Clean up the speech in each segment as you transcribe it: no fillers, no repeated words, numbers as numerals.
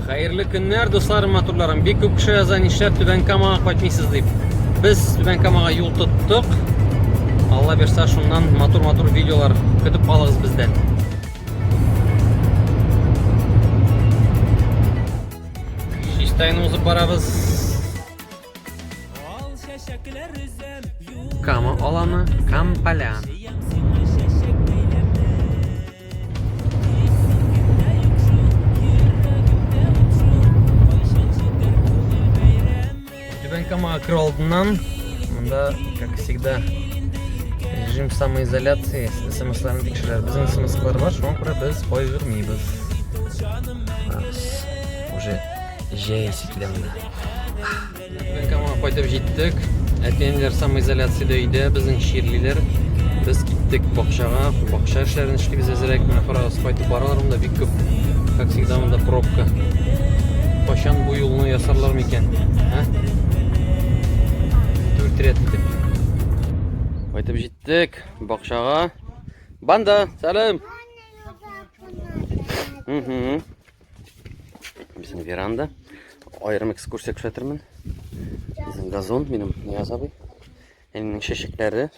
Hayırlı günler dostlarım, maturlarım. Bir köp kişi yazan işler Tüben Kamağa kaçmaysız deyip. Biz Tüben Kamağa yol tuttuk. Allah bersa şundan matur videolar kütüp kalırız bizden. Şiştayınımızı barabız. Kama alanı Kampalan. Tüben Kamağa kır olduğundan bunda, как всегда, rejim самоизоляции, смс-larını tekşirer. Bizim sms'lar var, şu an biz koy vermeyimiz. Уже жесть демді. Tüben Kamağa koyduğum jettik. Әтенлер самоизоляцияда үйде, біздің шерлилер. Biz gittik бақшаға, бақша işlerini işleybiz ezerek. Мен қарағыз қайтып бараларымда бик көп, как всегда, мында пробка. Қашан bu yolunu ясарлар ма екен? Төрт етіп. Қайтып жеттік бақшаға. Банда, сәлем. Bizim veranda. Ayırım ekskursiya kuşatırmın. Bizim gazon, benim Niyaz abi. Elimin şeşekleri.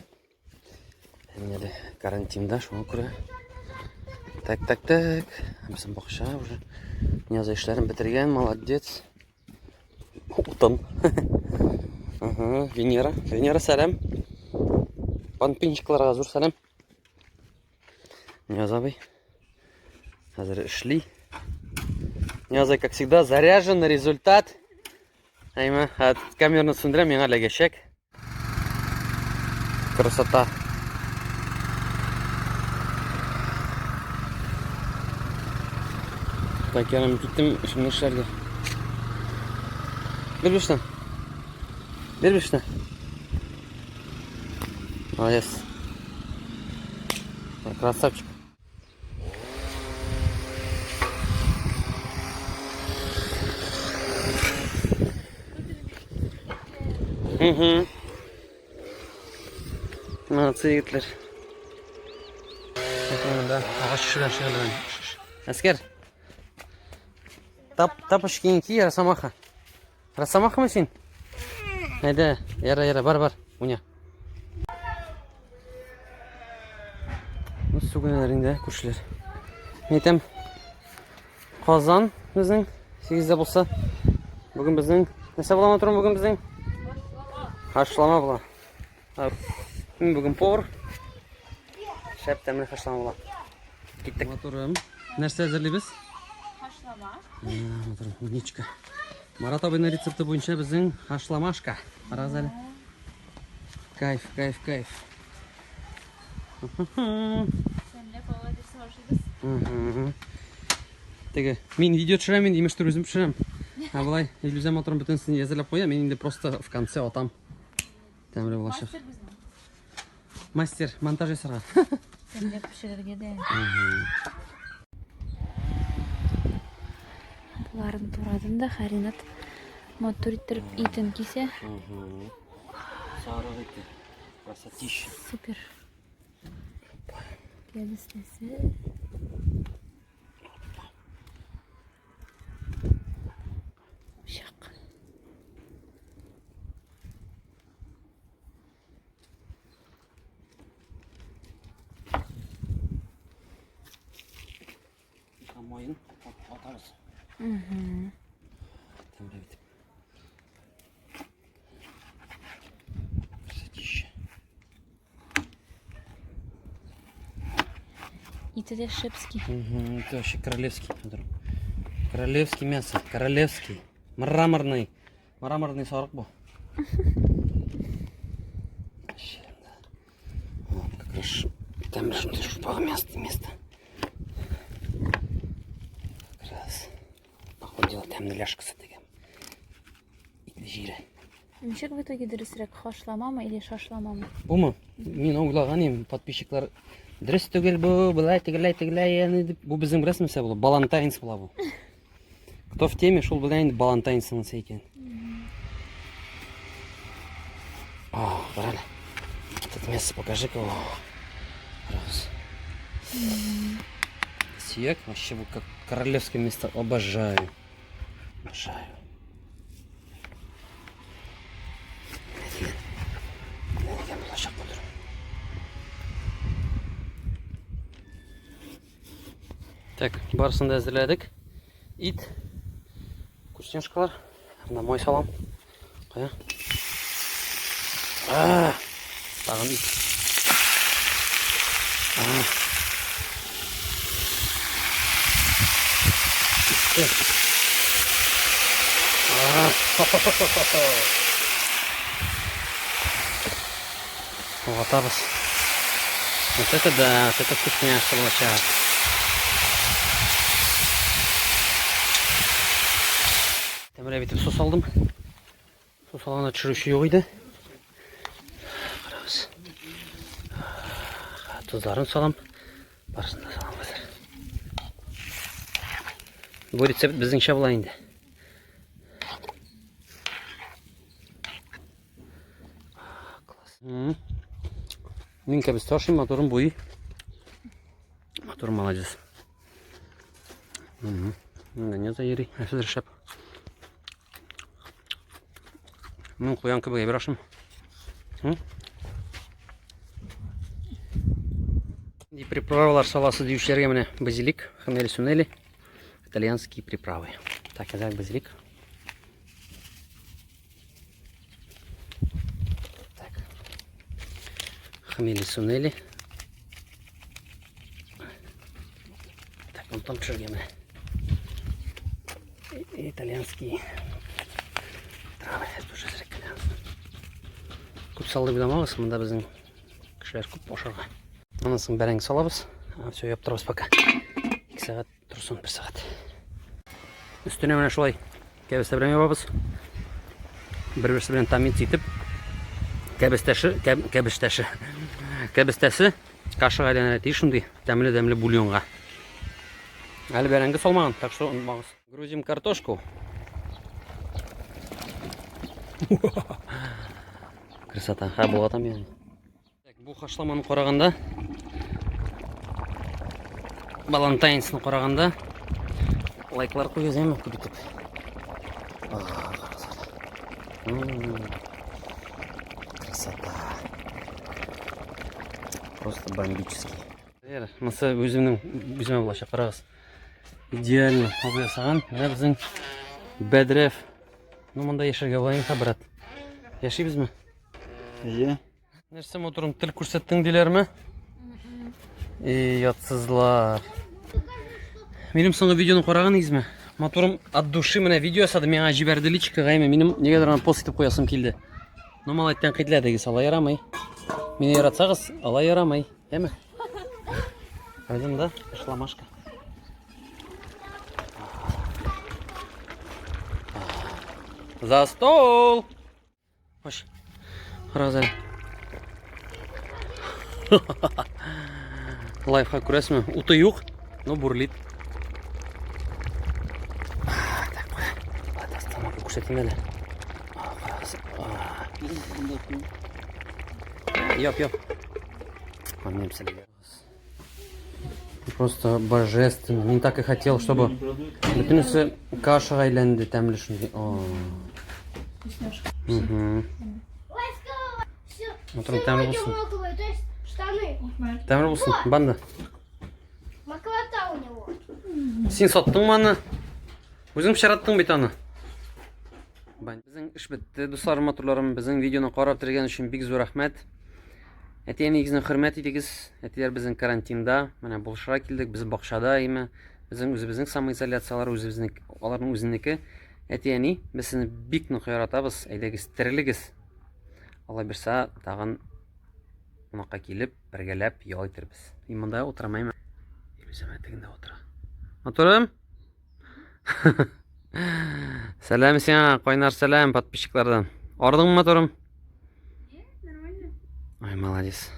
Elimde de karantinde şu an kuru. Tak. Bizim bakışa уже. Niyaz işlerini bitirgen, молодец. Utan. Venera selam. Panpinçiklara hazır selam. Niyaz abi. Hazır işli. Niyaz abi, как всегда, заряжен на результат. Ayma, kamerayı söndüreyim, yana geçecek. Красота. Так, yanım gittim şimdi işlerge. Bir baştan. Молодец. Красавчик. Молодцы yigitler. Bakın ağaç şuradan şöyle. Asker. Тапочки Росомаха. Росомаха mısın? Haydi, yara бар. Unya. Su günlerinde kuşlar. Netem Kazan bizim 8'de bulsa. Bugün bizim nese bulama turun bugün bizim? Haşlama bula. Bugün por. Şep temel haşlama bula. Gittik. Motorum. Nerede hazırlıyız? Haşlama. Motorum. Niçka. Marat abinin retsepti boyunca bizim haşlamaşka. Arazali. Kayf. Senle kolay soruşuruz. Теге, мен видео түсірем, мен имеш өзім түсірем. Былай, иллюзия моторын бүтінсін езіліп қоя, мен енді просто в конце отам. Тәмірі болашақ. Мастер біздің. Мастер, монтаж есірға. Senle pişirirge de. Бұларын турадым да, Харинат мотор иттіріп итін кесе. Сарық еті. Красотища. Супер. Келістесі. Шақ. Мойын атамыз. Тәмірі бітіп. Красотища. Иті де шепский. Это вообще королевский. Королевский мясо. Королевский. Мраморный сорок был. Вот, как раз там же шупало место. Как раз походила там на ляжка с этим. И жира. Нешек в итоге дұрысырақ хашлама ма или шашлама ма? Bu mu? Мен ойлағаным подписчиклар дұрыс түгел bu, былай тегілай, bu bizim рәсімсе бұл, Балантайнс бұла бұл. Кто в теме, шел былай енді Балантайнсының сейкен. О, брали. Это место покажи-ка. Раз. Сиек, вообще как королевское место, обожаю. Обожаю. Ne деген болашақ болыр. Так, барысын да әзірледік. Ит. Вкусняшкалар. Мына мой салам. Қая. Тағын ит. Угатабыз. Вот это да, вот это вкусняшка получается. Темірі бітіп сос алдым. Сос алғанда чүруші жоқ еді. Қарағыз. Тұздарын салам. Барысында салам қазір. Бұл рецепт біздіңше болайын де. Минка без старший, мотором буи. Мотор молодец. Не заери, а сюда шеп. Ну, хуянка бы брашим. И приправалар саласы деушілерге міне базилик, хамели сунели, итальянские приправы. Так, это базилик. Так. Хамели сунели. Так, вон там чурге міне. Итальянские травы. Это уже зрекален. Көп салды біламағыз, мұнда біздің кішілер көп бошарға. Анасын бәрәңгі салабыз. Все, еп тұрбыз пока. 2 сағат тұрсын, 1 сағат. Үстіне міне шулай кәбісті бірәме бабыз. Бір-бірсі бірін тамин цитіп. Кәбістәсі қашық айланар әтей шынды дәмілі бульонға. Әлі бәрәңгі солмаған, так что ұнбағыз. Грузим картошку. Красота. Бұлға там яғни. Бұл хашламаны қорағанда, Valentine'сыны қорағанда лайклар қойыз әмі көбітіп. Красота. Просто бомбический. Мысы өзіме бұлаша қарағыз. Идеально қобы жасаған. Мына біздің бәдірәв. Мұнда ешірге болайын қабырат. Яшайбыз ма? Иә. Нәрсе моторым тіл көрсеттің дейлер ме? Ятсызлар. Менің соңғы видеоны қораған езме. Моторым от души міне видео асады. Меңа жіберді личка ғайме. Менің негедірған пост етіп қоясым келді. Номал айттен қидләдегіз. Ала ярамай. Мені яратсағыз. Ала ярамай. Әмі? Өйдім да? Шламашка. За стол! Хош. Қарағыз әлі. Лайфхак көресің ме? Уты юқ, но бурлит. Так, қоя. Ладастамақты көрсетім әлі. Қарағыз. Йоп. Помнем себе. Просто божественно. Не так и хотел, чтобы бүтінісі кашаға айланды тәмілі шынды. Моторым тәмілі болсын. Тәмір болсын, банда. Маклата у него. Сен соттың маны? Өзің пішараттың бет аны? Біздің іш бітті, достарым, моторларым, біздің видеоны қарап тұрген үшін бик зор рахмет. Әтең негізін құрмет етегіз. Әтелер біздің карантинда, міне бұлшыға келдік, біз бақшада емі. Біздің самоизоляциялар олардың өзіндікі. Әтені біз сізні бик нұқиратабыз, әйдегіз тірілігіз. Алла бірса тағын мұнаққа келіп, біргелеп, ел айтырбыз. Имында отырамайма. Елізім әтігінде отыра. Моторым? Сәлем сен, қойнар сәлем подписчиклардан. Ордың моторым? Ой, молодец.